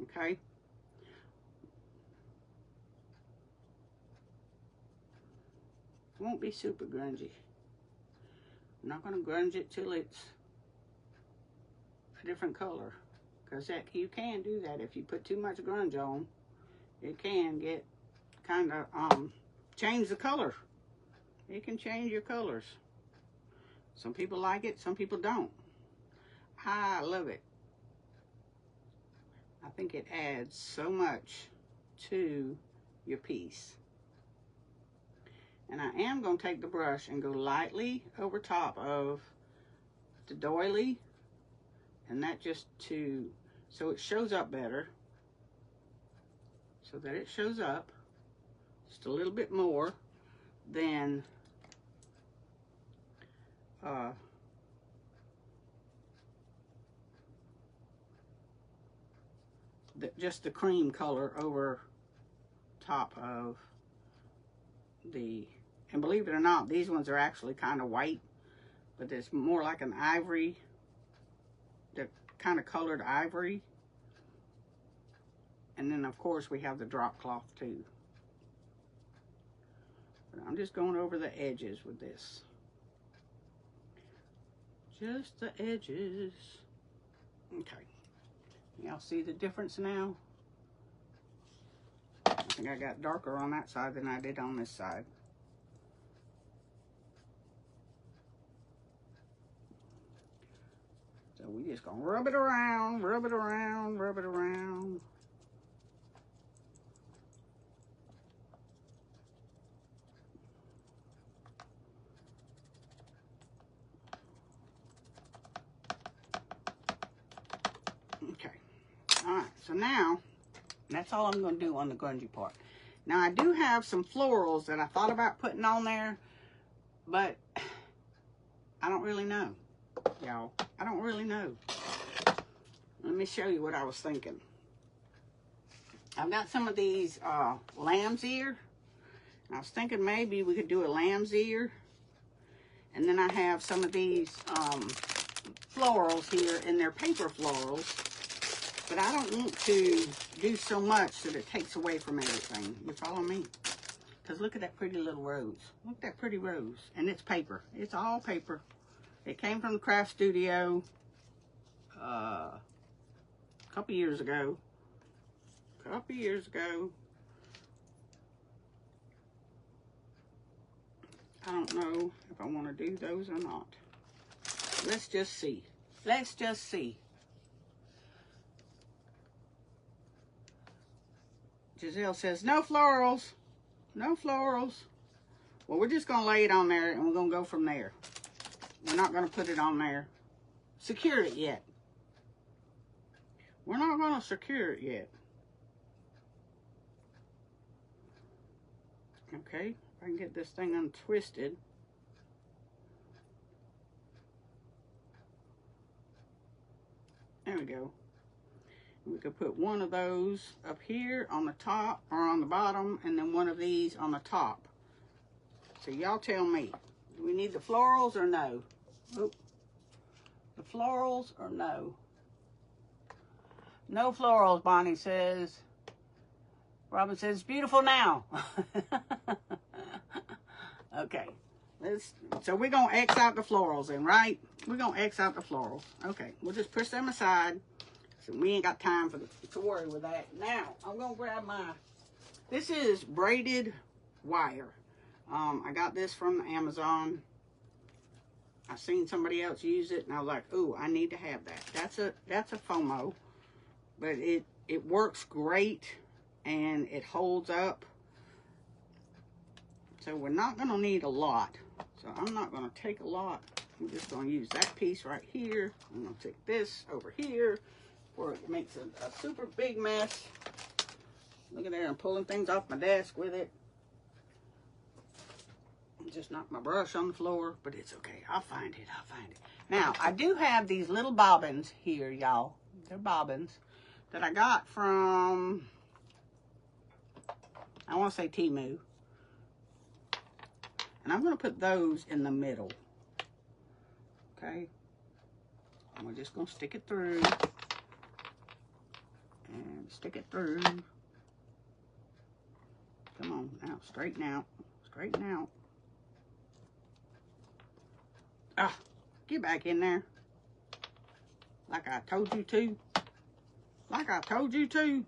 Okay? It won't be super grungy. I'm not going to grunge it till it's a different color. Because you can do that. If you put too much grunge on, it can get kind of, change the color. It can change your colors. Some people like it, some people don't. I love it. I think it adds so much to your piece. And I am going to take the brush and go lightly over top of the doily. And that just so it shows up better. So that it shows up just a little bit more than just the cream color over top of the, and believe it or not, these ones are actually kind of white, but it's more like an ivory the kind of colored ivory. And then, of course, we have the drop cloth, too. But I'm just going over the edges with this. Just the edges. Okay. Y'all see the difference now? I think I got darker on that side than I did on this side. So we just gonna rub it around, rub it around, rub it around. Okay. All right. So now, that's all I'm going to do on the grungy part. Now, I do have some florals that I thought about putting on there, but I don't really know, y'all. I don't really know. Let me show you what I was thinking. I've got some of these lamb's ear. I was thinking maybe we could do a lamb's ear. And then I have some of these florals here, and they're paper florals. But I don't want to do so much that it takes away from everything. You follow me? Because look at that pretty little rose. Look at that pretty rose. And it's paper. It's all paper. It came from the craft studio a couple years ago. I don't know if I want to do those or not. Let's just see. Let's just see. Giselle says, no florals. No florals. Well, we're just going to lay it on there, and we're going to go from there. We're not going to put it on there. Secure it yet. We're not going to secure it yet. Okay, if I can get this thing untwisted. There we go. We could put one of those up here on the top or on the bottom, and then one of these on the top. So y'all tell me, do we need the florals or no? Oop. The florals or no? No florals, Bonnie says. Robin says, beautiful now. Okay. So we're going to X out the florals then, right? We're going to X out the florals. Okay. We'll just push them aside. So we ain't got time to worry with that. Now, I'm going to grab my... This is braided wire. I got this from Amazon. I seen somebody else use it, and I was like, ooh, I need to have that. That's a FOMO. But it works great, and it holds up. So we're not going to need a lot. So I'm not going to take a lot. I'm just going to use that piece right here. I'm going to take this over here, where it makes a super big mess. Look at there, I'm pulling things off my desk with it. Just knocked my brush on the floor, but it's okay. I'll find it. Now, I do have these little bobbins here, y'all. They're bobbins that I got from, I want to say Temu. And I'm going to put those in the middle. Okay. And we're just going to stick it through. And stick it through. Come on, now, straighten out. Straighten out. Ah, get back in there. Like I told you to. Like I told you to.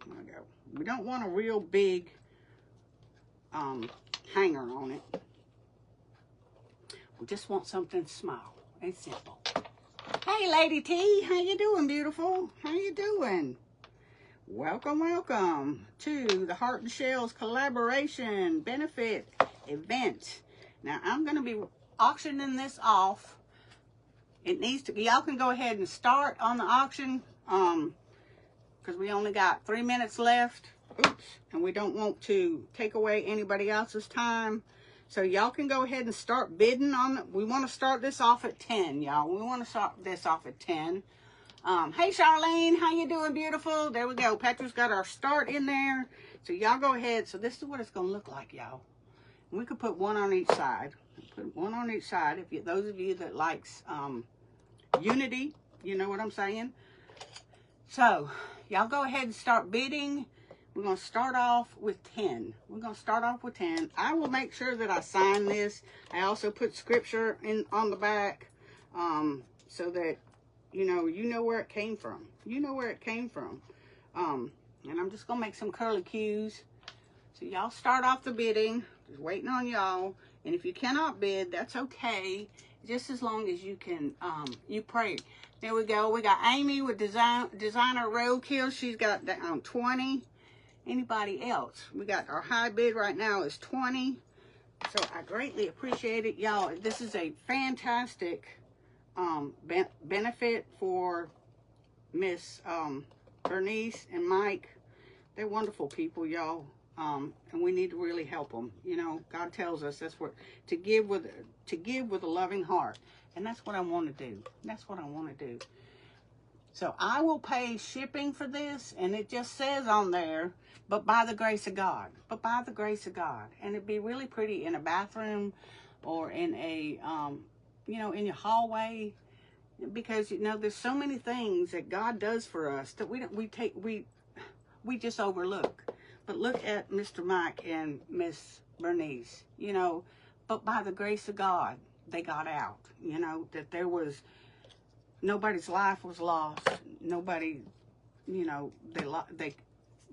There we go. We don't want a real big hanger on it. We just want something small and simple. Hey, Lady T, how you doing, beautiful? How you doing? Welcome, welcome to the Heart and Shells collaboration benefit event. Now, I'm going to be auctioning this off. It needs to be, y'all can go ahead and start on the auction because we only got 3 minutes left. Oops. And we don't want to take away anybody else's time. So y'all can go ahead and start bidding on it. We want to start this off at 10, y'all. We want to start this off at 10. Hey, Charlene, how you doing, beautiful? There we go. Petra's got our start in there. So y'all go ahead. So this is what it's going to look like, y'all. We could put one on each side. Put one on each side. If you, those of you that likes unity. You know what I'm saying? So, y'all go ahead and start bidding. We're going to start off with 10. We're going to start off with 10. I will make sure that I sign this. I also put scripture on the back, so that, you know where it came from. You know where it came from. And I'm just going to make some curly cues. So y'all start off the bidding. Just waiting on y'all. And if you cannot bid, that's okay. Just as long as you can, you pray. There we go. We got Amy with Designer Roadkill. She's got that on 20. Anybody else? We got our high bid right now is 20. So I greatly appreciate it. Y'all, this is a fantastic benefit for Miss Bernice and Mike. They're wonderful people, y'all. And we need to really help them. You know, God tells us that's what to give with a loving heart, and that's what I want to do. That's what I want to do. So I will pay shipping for this, and it just says on there, but by the grace of God. But by the grace of God, and it'd be really pretty in a bathroom, or in a you know, in your hallway, because you know there's so many things that God does for us that we just overlook. But look at Mr. Mike and Miss Bernice, you know, but by the grace of God, they got out, you know, that there was, nobody's life was lost. Nobody, you know, they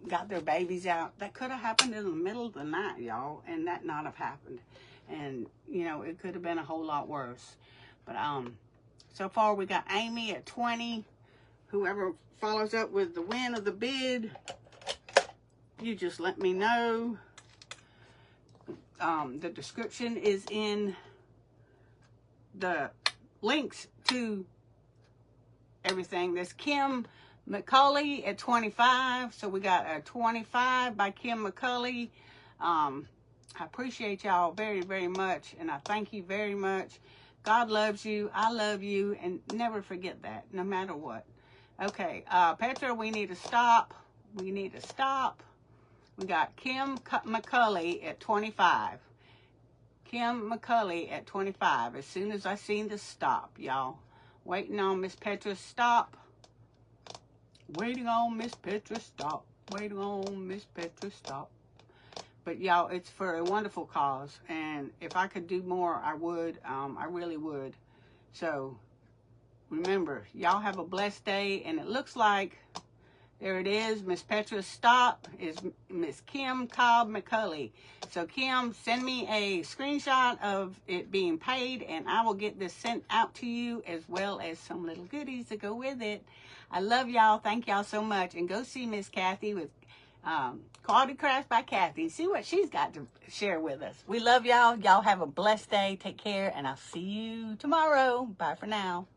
got their babies out. That could have happened in the middle of the night, y'all, and that not have happened. And, you know, it could have been a whole lot worse. But, so far we got Amy at 20. Whoever follows up with the win of the bid, you just let me know. The description is in the links to everything. There's Kim McCulley at 25. So we got a 25 by Kim McCulley. I appreciate y'all very, very much. And I thank you very much. God loves you. I love you. And never forget that, no matter what. Okay, Petra, we need to stop. We need to stop. We got Kim McCulley at 25. Kim McCulley at 25. As soon as I seen the stop, y'all. Waiting on Miss Petra stop. Waiting on Miss Petra stop. Waiting on Miss Petra stop. But y'all, it's for a wonderful cause. And if I could do more, I would. I really would. So remember, y'all have a blessed day. And it looks like, there it is. Miss Petra's stop is Miss Kim Cobb McCulley. So Kim, send me a screenshot of it being paid, and I will get this sent out to you, as well as some little goodies to go with it. I love y'all. Thank y'all so much. And go see Miss Kathy with Quality Crafts by Kathy. See what she's got to share with us. We love y'all. Y'all have a blessed day. Take care, and I'll see you tomorrow. Bye for now.